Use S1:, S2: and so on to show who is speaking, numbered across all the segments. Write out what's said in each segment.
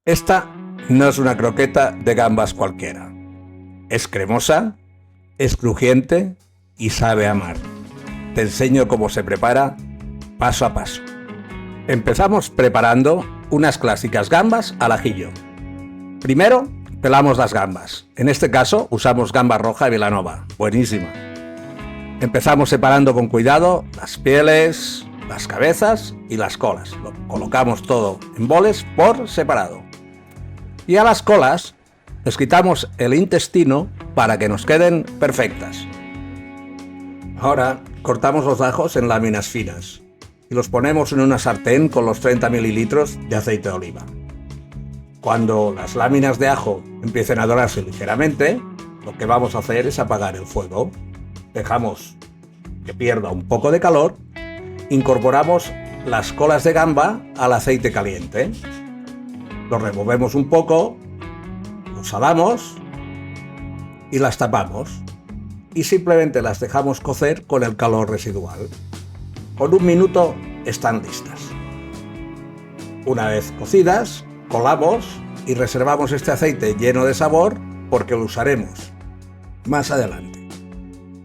S1: Esta no es una croqueta de gambas cualquiera. Es cremosa, es crujiente y sabe a mar. Te enseño cómo se prepara paso a paso. Empezamos preparando unas clásicas gambas al ajillo. Primero, pelamos las gambas. En este caso, usamos gamba roja de Vilanova. Buenísima. Empezamos separando con cuidado las pieles, las cabezas y las colas. Lo colocamos todo en boles por separado. Y a las colas les quitamos el intestino para que nos queden perfectas. Ahora cortamos los ajos en láminas finas y los ponemos en una sartén con los 30 mililitros de aceite de oliva. Cuando las láminas de ajo empiecen a dorarse ligeramente, lo que vamos a hacer es apagar el fuego. Dejamos que pierda un poco de calor, incorporamos las colas de gamba al aceite caliente. Los removemos un poco, los salamos y las tapamos. Y simplemente las dejamos cocer con el calor residual. Con 1 minuto están listas. Una vez cocidas, colamos y reservamos este aceite lleno de sabor porque lo usaremos más adelante.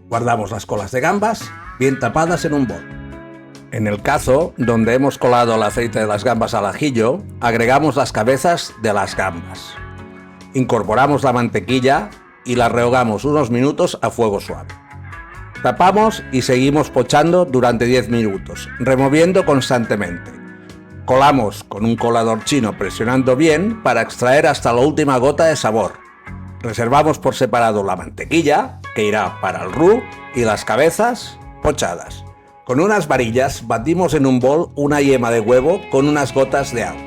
S1: Guardamos las colas de gambas bien tapadas en un bol. En el cazo donde hemos colado el aceite de las gambas al ajillo, agregamos las cabezas de las gambas. Incorporamos la mantequilla y la rehogamos unos minutos a fuego suave. Tapamos y seguimos pochando durante 10 minutos, removiendo constantemente. Colamos con un colador chino presionando bien para extraer hasta la última gota de sabor. Reservamos por separado la mantequilla, que irá para el roux, y las cabezas pochadas. Con unas varillas batimos en un bol una yema de huevo con unas gotas de agua.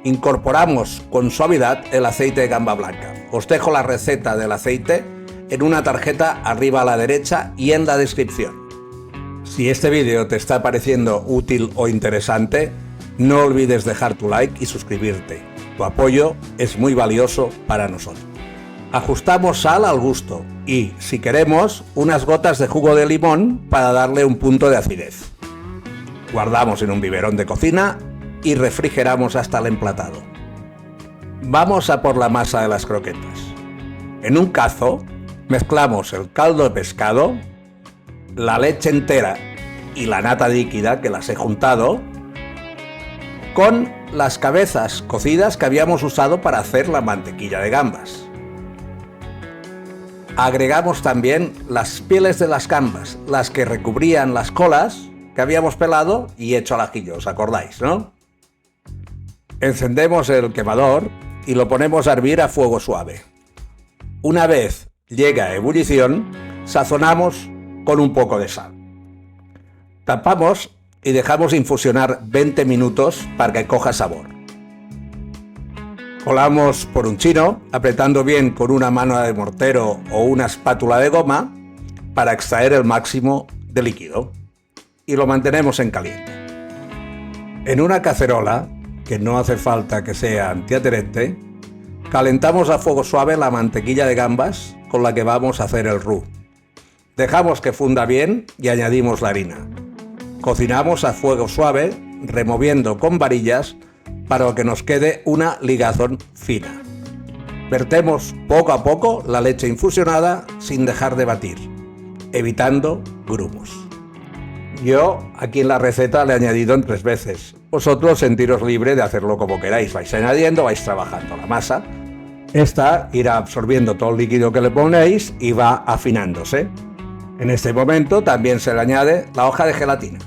S1: Incorporamos con suavidad el aceite de gamba blanca. Os dejo la receta del aceite en una tarjeta arriba a la derecha y en la descripción. Si este vídeo te está pareciendo útil o interesante, no olvides dejar tu like y suscribirte. Tu apoyo es muy valioso para nosotros. Ajustamos sal al gusto y, si queremos, unas gotas de jugo de limón para darle un punto de acidez. Guardamos en un biberón de cocina y refrigeramos hasta el emplatado. Vamos a por la masa de las croquetas. En un cazo mezclamos el caldo de pescado, la leche entera y la nata líquida que las he juntado con las cabezas cocidas que habíamos usado para hacer la mantequilla de gambas. Agregamos también las pieles de las gambas, las que recubrían las colas que habíamos pelado y hecho al ajillo, ¿os acordáis, no? Encendemos el quemador y lo ponemos a hervir a fuego suave. Una vez llega a ebullición, sazonamos con un poco de sal. Tapamos y dejamos infusionar 20 minutos para que coja sabor. Colamos por un chino, apretando bien con una mano de mortero o una espátula de goma para extraer el máximo de líquido. Y lo mantenemos en caliente. En una cacerola, que no hace falta que sea antiadherente, calentamos a fuego suave la mantequilla de gambas con la que vamos a hacer el roux. Dejamos que funda bien y añadimos la harina. Cocinamos a fuego suave, removiendo con varillas para que nos quede una ligazón fina. Vertemos poco a poco la leche infusionada sin dejar de batir, evitando grumos. Yo aquí en la receta le he añadido en 3 veces. Vosotros sentiros libre de hacerlo como queráis. Vais añadiendo, vais trabajando la masa. Esta irá absorbiendo todo el líquido que le ponéis y va afinándose. En este momento también se le añade la hoja de gelatina.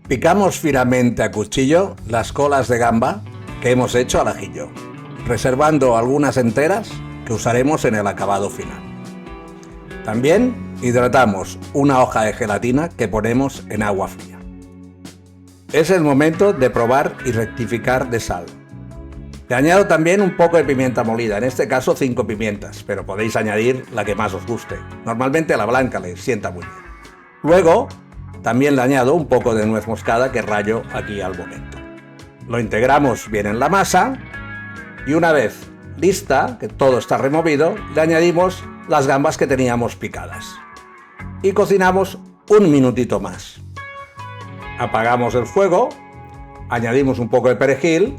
S1: Picamos finamente a cuchillo las colas de gamba que hemos hecho al ajillo, reservando algunas enteras que usaremos en el acabado final. También hidratamos una hoja de gelatina que ponemos en agua fría. Es el momento de probar y rectificar de sal. Le añado también un poco de pimienta molida, en este caso 5 pimientas, pero podéis añadir la que más os guste. Normalmente la blanca le sienta muy bien. Luego también le añado un poco de nuez moscada que rayo aquí al momento. Lo integramos bien en la masa y una vez lista, que todo está removido, le añadimos las gambas que teníamos picadas. Y cocinamos 1 minutito más. Apagamos el fuego, añadimos un poco de perejil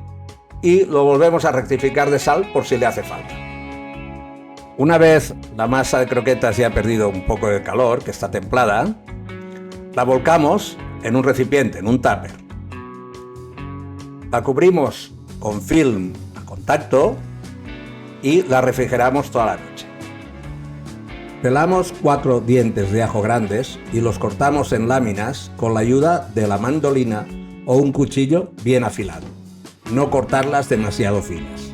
S1: y lo volvemos a rectificar de sal por si le hace falta. Una vez la masa de croquetas ya ha perdido un poco de calor, que está templada, la volcamos en un recipiente, en un tupper. La cubrimos con film a contacto y la refrigeramos toda la noche. Pelamos 4 dientes de ajo grandes y los cortamos en láminas con la ayuda de la mandolina o un cuchillo bien afilado. No cortarlas demasiado finas.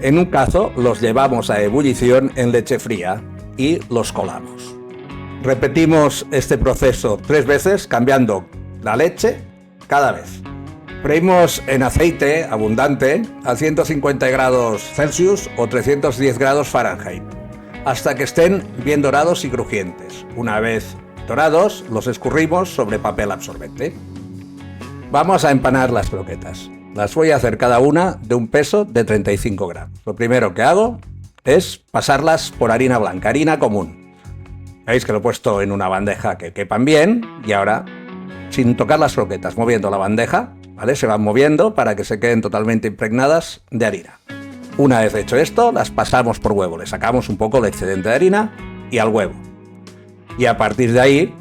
S1: En un cazo los llevamos a ebullición en leche fría y los colamos. Repetimos este proceso 3 veces cambiando la leche cada vez. Freímos en aceite abundante a 150 grados Celsius o 310 grados Fahrenheit hasta que estén bien dorados y crujientes. Una vez dorados, los escurrimos sobre papel absorbente. Vamos a empanar las croquetas. Las voy a hacer cada una de un peso de 35 gramos. Lo primero que hago es pasarlas por harina blanca, harina común. Veis que lo he puesto en una bandeja que quepan bien y ahora, sin tocar las croquetas, moviendo la bandeja, ¿vale? Se van moviendo para que se queden totalmente impregnadas de harina. Una vez hecho esto, las pasamos por huevo. Le sacamos un poco el excedente de harina y al huevo. Y a partir de ahí,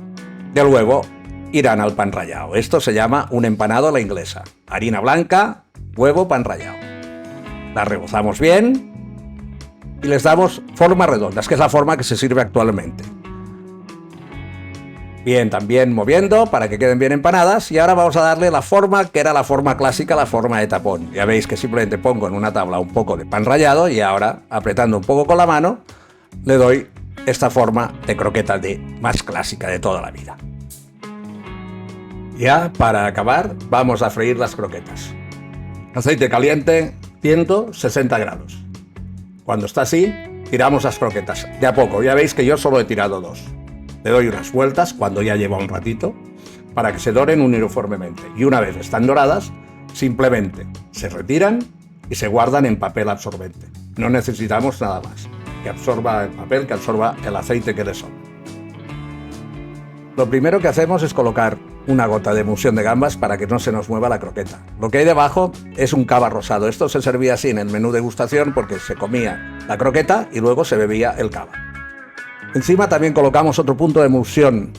S1: del huevo, irán al pan rallado. Esto se llama un empanado a la inglesa. Harina blanca, huevo, pan rallado. Las rebozamos bien y les damos formas redondas, que es la forma que se sirve actualmente. Bien, también moviendo para que queden bien empanadas. Y ahora vamos a darle la forma que era la forma clásica, la forma de tapón. Ya veis que simplemente pongo en una tabla un poco de pan rallado y ahora, apretando un poco con la mano, le doy esta forma de croqueta más clásica de toda la vida. Ya para acabar vamos a freír las croquetas. Aceite caliente, 160 grados. Cuando está así, tiramos las croquetas. De a poco, ya veis que yo solo he tirado 2. Le doy unas vueltas cuando ya lleva un ratito para que se doren uniformemente. Y una vez están doradas, simplemente se retiran y se guardan en papel absorbente. No necesitamos nada más. Que absorba el papel, que absorba el aceite que le sobra. Lo primero que hacemos es colocar una gota de emulsión de gambas para que no se nos mueva la croqueta. Lo que hay debajo es un cava rosado. Esto se servía así en el menú degustación porque se comía la croqueta y luego se bebía el cava. Encima también colocamos otro punto de emulsión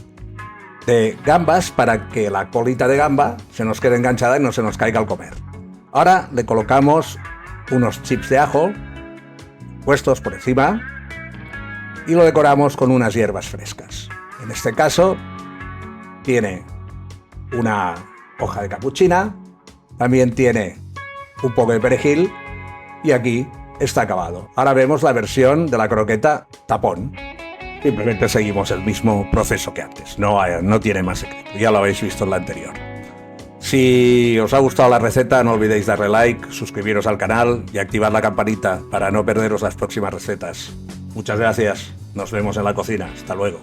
S1: de gambas para que la colita de gamba se nos quede enganchada y no se nos caiga al comer. Ahora le colocamos unos chips de ajo puestos por encima y lo decoramos con unas hierbas frescas. En este caso tiene una hoja de capuchina, también tiene un poco de perejil y aquí está acabado. Ahora vemos la versión de la croqueta tapón. Simplemente seguimos el mismo proceso que antes, no tiene más secreto, ya lo habéis visto en la anterior. Si os ha gustado la receta, no olvidéis darle like, suscribiros al canal y activar la campanita para no perderos las próximas recetas. Muchas gracias, nos vemos en la cocina, hasta luego.